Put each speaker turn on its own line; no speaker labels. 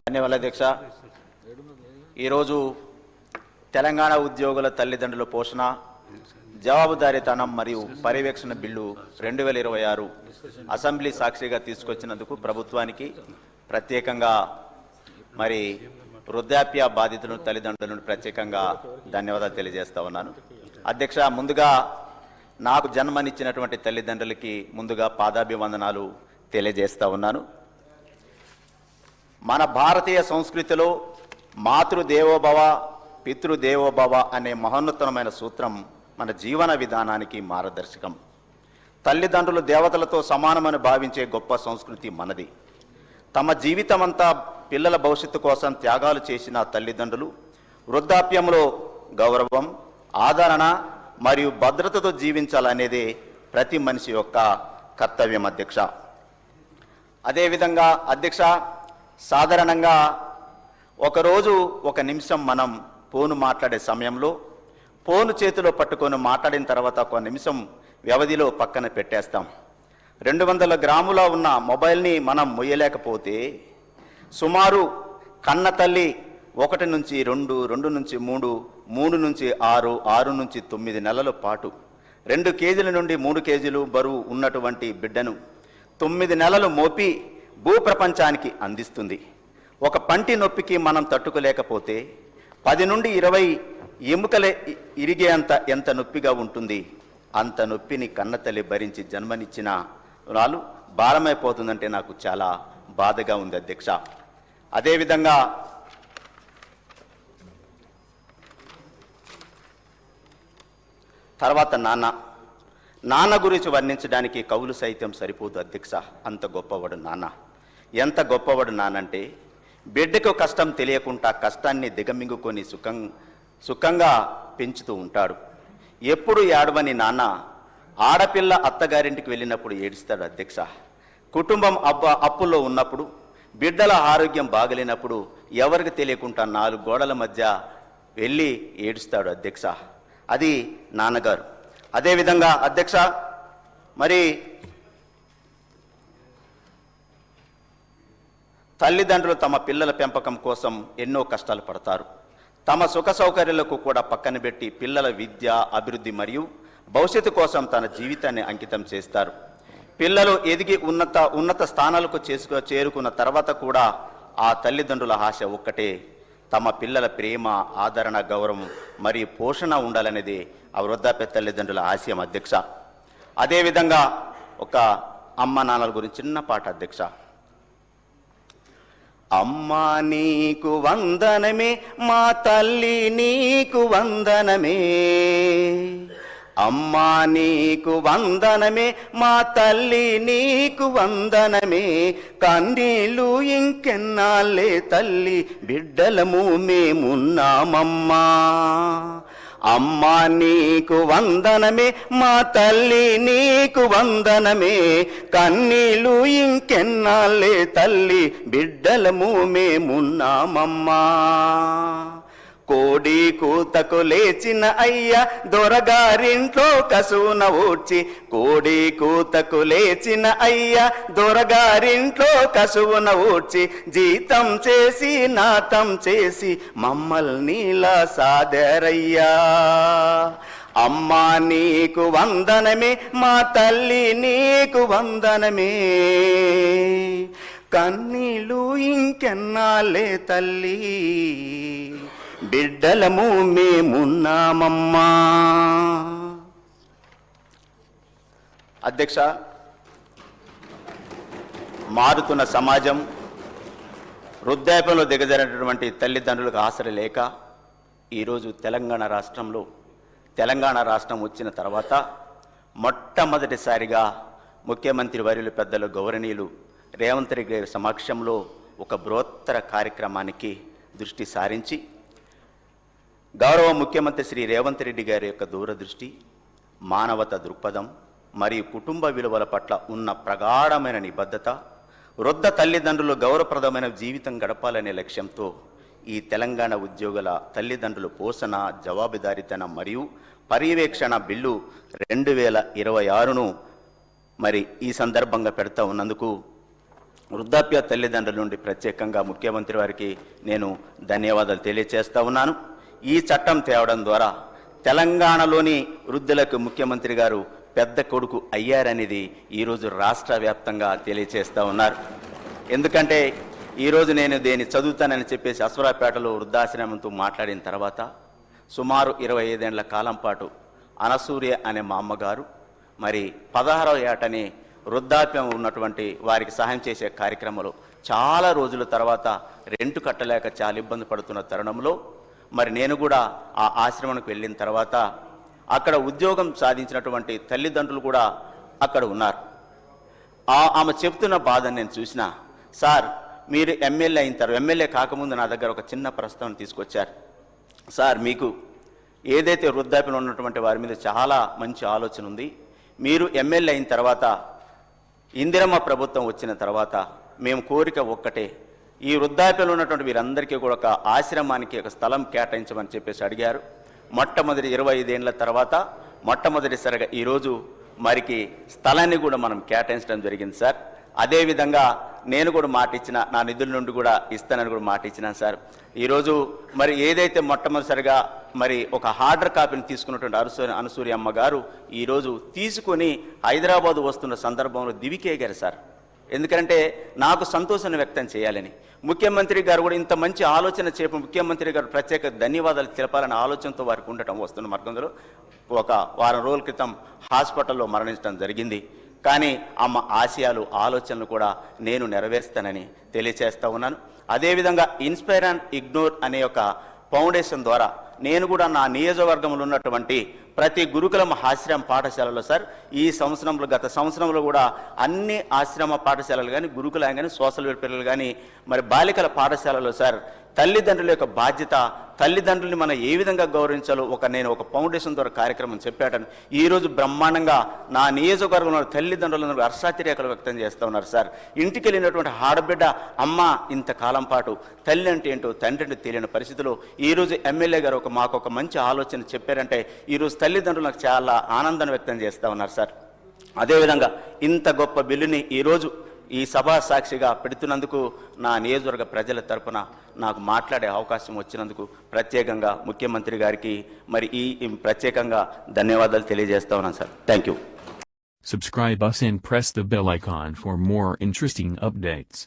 ధన్యవాదాలు అధ్యక్ష. ఈరోజు తెలంగాణ ఉద్యోగుల తల్లిదండ్రుల పోషణ, జవాబుదారీతనం మరియు పర్యవేక్షణ బిల్లు 2026 అసెంబ్లీ సాక్షిగా తీసుకొచ్చినందుకు ప్రభుత్వానికి ప్రత్యేకంగా మరి వృద్ధాప్య బాధితులను తల్లిదండ్రులను ప్రత్యేకంగా ధన్యవాదాలు తెలియజేస్తా ఉన్నాను. అధ్యక్ష, ముందుగా నాకు జన్మనిచ్చినటువంటి తల్లిదండ్రులకి ముందుగా పాదాభివందనాలు తెలియజేస్తా ఉన్నాను. మన భారతీయ సంస్కృతిలో మాతృదేవోభవ పితృదేవోభవ అనే మహోన్నతమైన సూత్రం మన జీవన విధానానికి మార్గదర్శకం. తల్లిదండ్రులు దేవతలతో సమానమని భావించే గొప్ప సంస్కృతి మనది. తమ జీవితమంతా పిల్లల భవిష్యత్తు కోసం త్యాగాలు చేసిన తల్లిదండ్రులు వృద్ధాప్యంలో గౌరవం, ఆదరణ మరియు భద్రతతో జీవించాలనేదే ప్రతి మనిషి యొక్క కర్తవ్యం అధ్యక్ష. అదేవిధంగా అధ్యక్ష, సాధారణంగా ఒకరోజు ఒక నిమిషం మనం ఫోను మాట్లాడే సమయంలో ఫోను చేతిలో పట్టుకొని మాట్లాడిన తర్వాత ఒక నిమిషం వ్యవధిలో పక్కన పెట్టేస్తాం. 200 గ్రాముల ఉన్న మొబైల్ని మనం మొయ్యలేకపోతే సుమారు కన్న తల్లి 1 నుంచి 2, 2 నుంచి 3, 3 నుంచి 6, 6 నుంచి 9 నెలల పాటు 2 కేజీల నుండి 3 కేజీలు బరువు ఉన్నటువంటి బిడ్డను 9 నెలలు మోపి భూప్రపంచానికి అందిస్తుంది. ఒక పంటి నొప్పికి మనం తట్టుకోలేకపోతే 10 నుండి 20 ఎముకలే ఇరిగేంత ఎంత నొప్పిగా ఉంటుంది. అంత నొప్పిని కన్నతల్లి భరించి జన్మనిచ్చిన వాళ్ళు భారమైపోతుందంటే నాకు చాలా బాధగా ఉంది అధ్యక్ష. అదేవిధంగా తర్వాత నాన్న గురించి వర్ణించడానికి కవులు సైతం సరిపోదు అధ్యక్ష. అంత గొప్పవాడు నాన్న. ఎంత గొప్పవాడు నానంటే బిడ్డకు కష్టం తెలియకుండా కష్టాన్ని దిగమింగుకొని సుఖంగా పెంచుతూ ఉంటాడు. ఎప్పుడు ఏడవని నాన్న ఆడపిల్ల అత్తగారింటికి వెళ్ళినప్పుడు ఏడుస్తాడు అధ్యక్ష. కుటుంబం అప్పుల్లో ఉన్నప్పుడు, బిడ్డల ఆరోగ్యం బాగలేనప్పుడు ఎవరికి తెలియకుండా 4 గోడల మధ్య వెళ్ళి ఏడుస్తాడు అధ్యక్ష. అది నాన్నగారు. అదేవిధంగా అధ్యక్ష, మరి తల్లిదండ్రులు తమ పిల్లల పెంపకం కోసం ఎన్నో కష్టాలు పడతారు. తమ సుఖ సౌకర్యాలకు కూడా పక్కన పెట్టి పిల్లల విద్య, అభివృద్ధి మరియు భవిష్యత్తు కోసం తన జీవితాన్ని అంకితం చేస్తారు. పిల్లలు ఎదిగి ఉన్నత స్థానాలకు చేరుకున్న తర్వాత కూడా ఆ తల్లిదండ్రుల ఆశ ఒక్కటే, తమ పిల్లల ప్రేమ, ఆదరణ, గౌరవం మరియు పోషణ ఉండాలనేది ఆ వృద్ధాప్య తల్లిదండ్రుల ఆశయం అధ్యక్ష. అదేవిధంగా ఒక అమ్మ నాన్నల గురించి చిన్న పాట అధ్యక్ష. అమ్మా నీకు వందనమే, మా తల్లి నీకు వందనమే. అమ్మా నీకు వందనమే, మా తల్లి నీకు వందనమే. కన్నీళ్ళు ఇంకెన్నాళ్ళే తల్లి, బిడ్డలము మేమున్నామమ్మా. అమ్మా నీకు వందనమే, మా తల్లి నీకు వందనమే. కన్నీళ్ళు ఇంకెన్నాళ్ళే తల్లి, బిడ్డలము మేమున్నామమ్మా. కోడి కూతకు లేచిన అయ్య దొరగారింట్లో కసువున ఊడ్చి, కోడి కూతకు లేచిన అయ్య దొరగారింట్లో కసువున ఊడ్చి, జీతం చేసి నాతం చేసి మమ్మల్నిలా సాదరయ్యా. అమ్మా నీకు వందనమే, మా తల్లి నీకు వందనమే. కన్నీళ్ళు ఇంకెన్నాళ్ళే తల్లి, బిడ్డలము మేమున్నామమ్మా. అధ్యక్ష, మారుతున్న సమాజం, వృద్ధాప్యంలో దిగజారినటువంటి తల్లిదండ్రులకు ఆసర లేక ఈరోజు తెలంగాణ రాష్ట్రం వచ్చిన తర్వాత మొట్టమొదటిసారిగా ముఖ్యమంత్రి వర్యులు పెద్దలు గౌరవనీయులు రేవంత్ రెడ్డి గారి సమక్షంలో ఒక బృహత్తర కార్యక్రమానికి దృష్టి సారించి, గౌరవ ముఖ్యమంత్రి శ్రీ రేవంత్ రెడ్డి గారి యొక్క దూరదృష్టి, మానవత దృక్పథం మరియు కుటుంబ విలువల పట్ల ఉన్న ప్రగాఢమైన నిబద్ధత, వృద్ధ తల్లిదండ్రులు గౌరవప్రదమైన జీవితం గడపాలనే లక్ష్యంతో ఈ తెలంగాణ ఉద్యోగుల తల్లిదండ్రుల పోషణ, జవాబుదారీతనం మరియు పర్యవేక్షణ బిల్లు 2026ను మరి ఈ సందర్భంగా పెడతా ఉన్నందుకు వృద్ధాప్య తల్లిదండ్రుల నుండి ప్రత్యేకంగా ముఖ్యమంత్రి వారికి నేను ధన్యవాదాలు తెలియజేస్తా ఉన్నాను. ఈ చట్టం తేవడం ద్వారా తెలంగాణలోని వృద్ధులకు ముఖ్యమంత్రి గారు పెద్ద కొడుకు అయ్యారనేది ఈరోజు రాష్ట్ర వ్యాప్తంగా తెలియజేస్తూ ఉన్నారు. ఎందుకంటే ఈరోజు నేను దేన్ని చదువుతానని చెప్పేసి అశ్వరాపేటలో వృద్ధాశ్రమంతో మాట్లాడిన తర్వాత సుమారు 25 ఏళ్ల కాలం పాటు అనసూర్య అనే మా అమ్మగారు మరి 16వ ఏటని వృద్ధాప్యం ఉన్నటువంటి వారికి సహాయం చేసే కార్యక్రమంలో చాలా రోజుల తర్వాత రెంటు కట్టలేక చాలా ఇబ్బంది పడుతున్న తరుణంలో మరి నేను కూడా ఆ ఆశ్రమానికి వెళ్ళిన తర్వాత అక్కడ ఉద్యోగం సాధించినటువంటి తల్లిదండ్రులు కూడా అక్కడ ఉన్నారు. ఆమె చెప్తున్న బాధను నేను చూసిన, సార్ మీరు ఎమ్మెల్యే అయిన తర్వాత ఎమ్మెల్యే కాకముందు నా దగ్గర ఒక చిన్న ప్రస్తావన తీసుకొచ్చారు. సార్ మీకు ఏదైతే వృద్ధాప్యంలో ఉన్నటువంటి వారి మీద చాలా మంచి ఆలోచన ఉంది. మీరు ఎమ్మెల్యే అయిన తర్వాత ఇందిరమ్మ ప్రభుత్వం వచ్చిన తర్వాత మేము కోరిక ఒక్కటే, ఈ వృద్ధాప్యంలో ఉన్నటువంటి వీరందరికీ కూడా ఒక ఆశ్రమానికి ఒక స్థలం కేటాయించమని చెప్పేసి అడిగారు. మొట్టమొదటి 25 ఏళ్ల తర్వాత మొట్టమొదటిసారిగా ఈరోజు మరికి స్థలాన్ని కూడా మనం కేటాయించడం జరిగింది సార్. అదేవిధంగా నేను కూడా మాట ఇచ్చిన, నా నిధుల నుండి కూడా ఇస్తానని కూడా మాట ఇచ్చినాను సార్. ఈరోజు మరి ఏదైతే మొట్టమొదటిసారిగా మరి ఒక హార్డర్ కాపీని తీసుకున్నటువంటి అనసూయ అమ్మ గారు ఈరోజు తీసుకొని హైదరాబాద్ వస్తున్న సందర్భంలో దివికేగారు సార్. ఎందుకంటే నాకు సంతోషాన్ని వ్యక్తం చేయాలని ముఖ్యమంత్రి గారు కూడా ఇంత మంచి ఆలోచన చేప ముఖ్యమంత్రి గారు ప్రత్యేక ధన్యవాదాలు తెలపాలనే ఆలోచనతో వారికి ఉండటం వస్తున్న మార్గంలో ఒక వారం రోజుల క్రితం హాస్పిటల్లో మరణించడం జరిగింది. కానీ ఆమె ఆశయాలు ఆలోచనలు కూడా నేను నెరవేరుస్తానని తెలియచేస్తా ఉన్నాను. అదేవిధంగా ఇన్స్పైర్ అండ్ ఇగ్నోర్ అనే ఒక ఫౌండేషన్ ద్వారా నేను కూడా నా నియోజకవర్గంలో ఉన్నటువంటి ప్రతి గురుకులం ఆశ్రమ పాఠశాలలో సార్ ఈ సంవత్సరంలో గత సంవత్సరంలో కూడా అన్ని ఆశ్రమ పాఠశాలలు కానీ గురుకులం కానీ సోషల్ వెల్ఫేర్లు కానీ మరి బాలికల పాఠశాలలో సార్ తల్లిదండ్రుల యొక్క బాధ్యత, తల్లిదండ్రుల్ని మనం ఏ విధంగా గౌరవించాలో నేను ఒక ఫౌండేషన్ ద్వారా కార్యక్రమం చెప్పాటను ఈరోజు బ్రహ్మాండంగా నా నియోజకవర్గంలో తల్లిదండ్రులందరూ హర్షాతిరేకలు వ్యక్తం చేస్తూ ఉన్నారు సార్. ఇంటికి వెళ్ళినటువంటి ఆడబిడ్డ అమ్మ ఇంతకాలం పాటు తల్లి అంటే ఏంటో తండ్రి అంటే తెలియని పరిస్థితిలో ఈరోజు ఎమ్మెల్యే గారు మాకు ఒక మంచి ఆలోచన చెప్పారంటే ఈరోజు తల్లిదండ్రులకు చాలా ఆనందాన్ని వ్యక్తం చేస్తూ ఉన్నారు సార్. అదేవిధంగా ఇంత గొప్ప బిల్లుని ఈరోజు ఈ సభా సాక్షిగా పెడుతున్నందుకు నా నియోజకవర్గ ప్రజల తరపున నాకు మాట్లాడే అవకాశం వచ్చినందుకు ప్రత్యేకంగా ముఖ్యమంత్రి గారికి మరి ఈ ప్రత్యేకంగా ధన్యవాదాలు తెలియజేస్తా ఉన్నాను sir. Thank you.
Subscribe us and press the bell icon for more interesting updates.